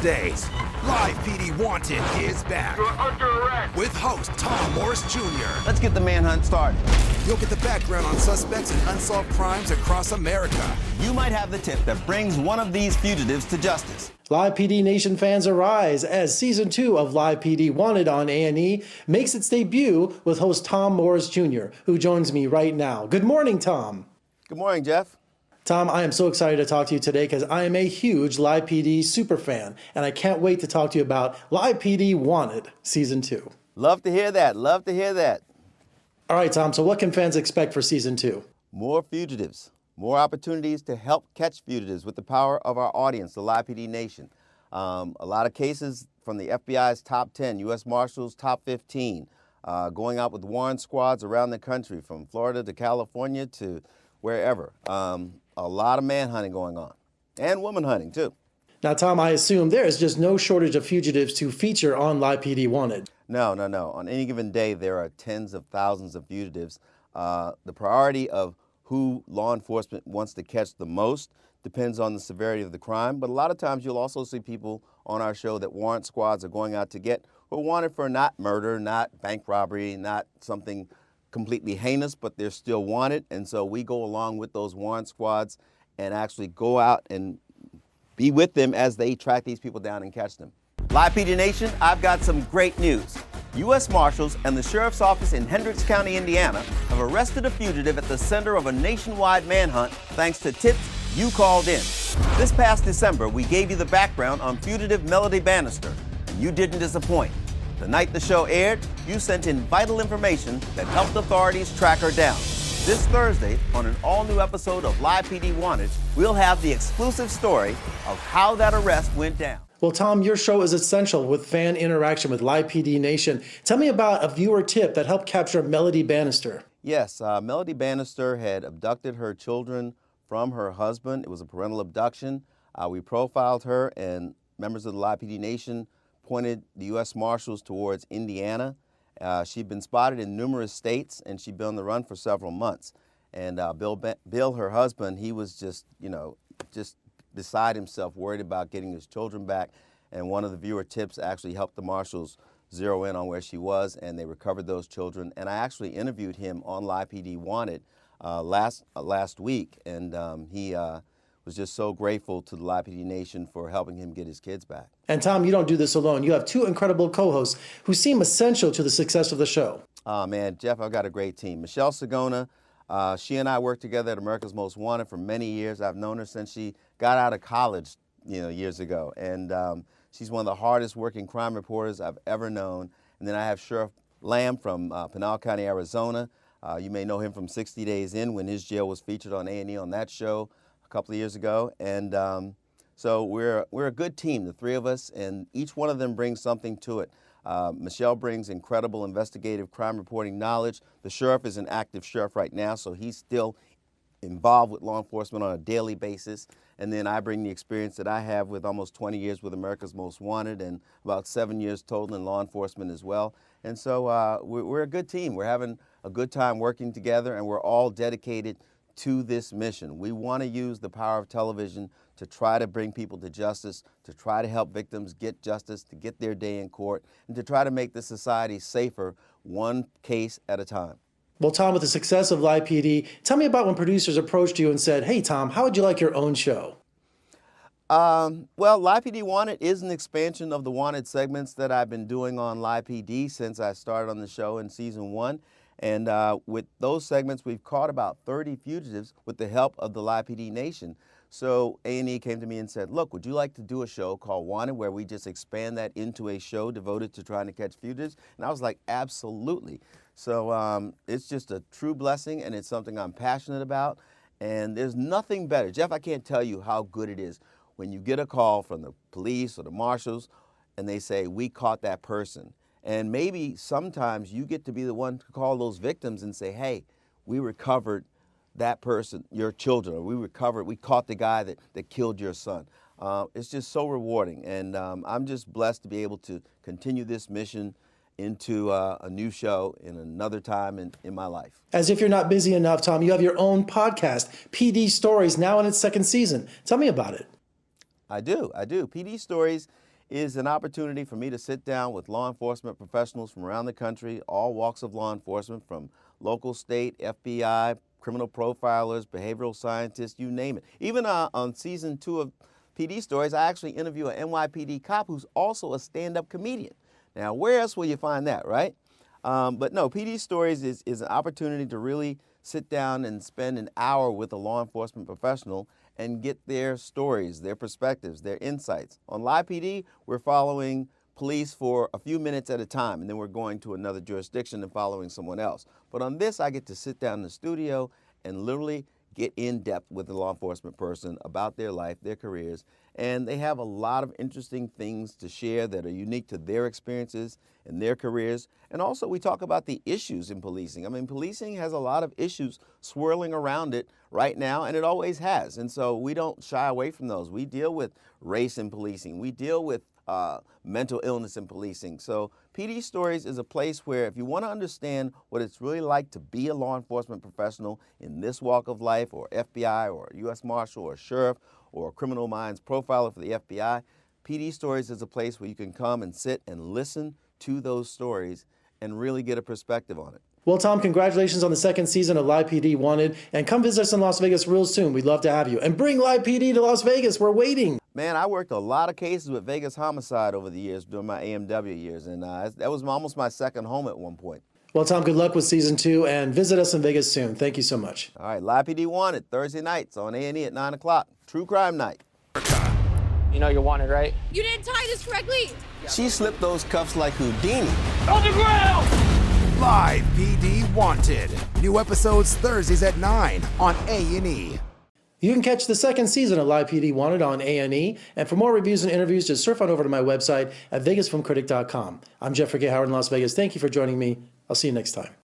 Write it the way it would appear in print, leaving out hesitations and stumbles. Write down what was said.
Thursdays, Live PD Wanted is back. You're under arrest. With host Tom Morris Jr. Let's get the manhunt started. You'll get the background on suspects and unsolved crimes across America. You might have the tip that brings one of these fugitives to justice. Live PD Nation fans arise as Season 2 of Live PD Wanted on A&E makes its debut with host Tom Morris Jr., who joins me right now. Good morning, Tom. Good morning, Jeff. Tom, I am so excited to talk to you today because I am a huge Live PD super fan, and I can't wait to talk to you about Live PD Wanted Season 2. Love to hear that. Love to hear that. All right, Tom, so what can fans expect for Season 2? More fugitives, more opportunities to help catch fugitives with the power of our audience, the Live PD Nation. A lot of cases from the FBI's top 10, U.S. Marshals top 15, going out with warrant squads around the country, from Florida to California to wherever. A lot of manhunting going on, and woman hunting too. Now, Tom, I assume there is just no shortage of fugitives to feature on Live PD Wanted. No. On any given day, there are tens of thousands of fugitives. The priority of who law enforcement wants to catch the most depends on the severity of the crime, but a lot of times you'll also see people on our show that warrant squads are going out to get who are wanted for not murder, not bank robbery, not something completely heinous, but they're still wanted. And so we go along with those warrant squads and actually go out and be with them as they track these people down and catch them. Live PD Nation, I've got some great news. U.S. Marshals and the Sheriff's Office in Hendricks County, Indiana, have arrested a fugitive at the center of a nationwide manhunt thanks to tips you called in. This past December, we gave you the background on fugitive Melody Bannister, and you didn't disappoint. The night the show aired, you sent in vital information that helped authorities track her down. This Thursday, on an all-new episode of Live PD Wanted, we'll have the exclusive story of how that arrest went down. Well, Tom, your show is essential with fan interaction with Live PD Nation. Tell me about a viewer tip that helped capture Melody Bannister. Yes, Melody Bannister had abducted her children from her husband. It was a parental abduction. We profiled her, and members of the Live PD Nation pointed the U.S. Marshals towards Indiana. She'd been spotted in numerous states, and she'd been on the run for several months. And Bill, her husband, he was just beside himself, worried about getting his children back. And one of the viewer tips actually helped the Marshals zero in on where she was, and they recovered those children. And I actually interviewed him on Live PD Wanted last week, and he was just so grateful to the Live PD Nation for helping him get his kids back. And Tom, you don't do this alone. You have two incredible co-hosts who seem essential to the success of the show. Man, Jeff, I've got a great team. Michelle Sagona, she and I worked together at America's Most Wanted for many years. I've known her since she got out of college, years ago. And she's one of the hardest working crime reporters I've ever known. And then I have Sheriff Lamb from Pinal County, Arizona. You may know him from 60 Days In, when his jail was featured on A&E on that show a couple of years ago. And so we're a good team, the three of us, and each one of them brings something to it. Michelle brings incredible investigative crime reporting knowledge. The sheriff is an active sheriff right now, so he's still involved with law enforcement on a daily basis. And then I bring the experience that I have with almost 20 years with America's Most Wanted and about 7 years total in law enforcement as well. And so we're a good team. We're having a good time working together, and we're all dedicated to this mission. We want to use the power of television to try to bring people to justice, to try to help victims get justice, to get their day in court, and to try to make the society safer, one case at a time. Well, Tom, with the success of Live PD, tell me about when producers approached you and said, hey, Tom, how would you like your own show? Well, Live PD Wanted is an expansion of the Wanted segments that I've been doing on Live PD since I started on the show in season 1. And with those segments, we've caught about 30 fugitives with the help of the Live PD Nation. So A&E came to me and said, look, would you like to do a show called Wanted, where we just expand that into a show devoted to trying to catch fugitives? And I was like, absolutely. So it's just a true blessing, and it's something I'm passionate about. And there's nothing better. Jeff, I can't tell you how good it is when you get a call from the police or the marshals, and they say, we caught that person. And maybe sometimes you get to be the one to call those victims and say, hey, we recovered that person, your children, or we caught the guy that killed your son. It's just so rewarding. And I'm just blessed to be able to continue this mission into a new show in another time in my life. As if you're not busy enough, Tom, you have your own podcast, PD Stories, now in its second season. Tell me about it. I do. PD Stories is an opportunity for me to sit down with law enforcement professionals from around the country, all walks of law enforcement, from local, state, FBI, criminal profilers, behavioral scientists, you name it. Even on season 2 of PD Stories, I actually interview an NYPD cop who's also a stand-up comedian. Now, where else will you find that, right? But no, PD Stories is an opportunity to really sit down and spend an hour with a law enforcement professional and get their stories, their perspectives, their insights. On Live PD, we're following police for a few minutes at a time, and then we're going to another jurisdiction and following someone else. But on this, I get to sit down in the studio and literally get in depth with the law enforcement person about their life, their careers, and they have a lot of interesting things to share that are unique to their experiences and their careers. And also we talk about the issues in policing. I mean, policing has a lot of issues swirling around it right now, and it always has. And so we don't shy away from those. We deal with race in policing. We deal with mental illness in policing. So PD Stories is a place where if you want to understand what it's really like to be a law enforcement professional in this walk of life, or FBI, or a U.S. Marshal, or a sheriff, or a criminal minds profiler for the FBI, PD Stories is a place where you can come and sit and listen to those stories and really get a perspective on it. Well, Tom, congratulations on the 2nd season of Live PD Wanted, and come visit us in Las Vegas real soon. We'd love to have you. And bring Live PD to Las Vegas. We're waiting. Man, I worked a lot of cases with Vegas homicide over the years during my AMW years, and that was almost my second home at one point. Well, Tom, good luck with season 2, and visit us in Vegas soon. Thank you so much. All right, Live PD Wanted, Thursday nights on A&E at 9 o'clock. True crime night. You know you're wanted, right? You didn't tie this correctly. She slipped those cuffs like Houdini. On the ground! Live PD Wanted. New episodes Thursdays at 9 on A&E. You can catch the 2nd season of Live PD Wanted on A&E, and for more reviews and interviews, just surf on over to my website at vegasfilmcritic.com. I'm Jeffrey K. Howard in Las Vegas. Thank you for joining me. I'll see you next time.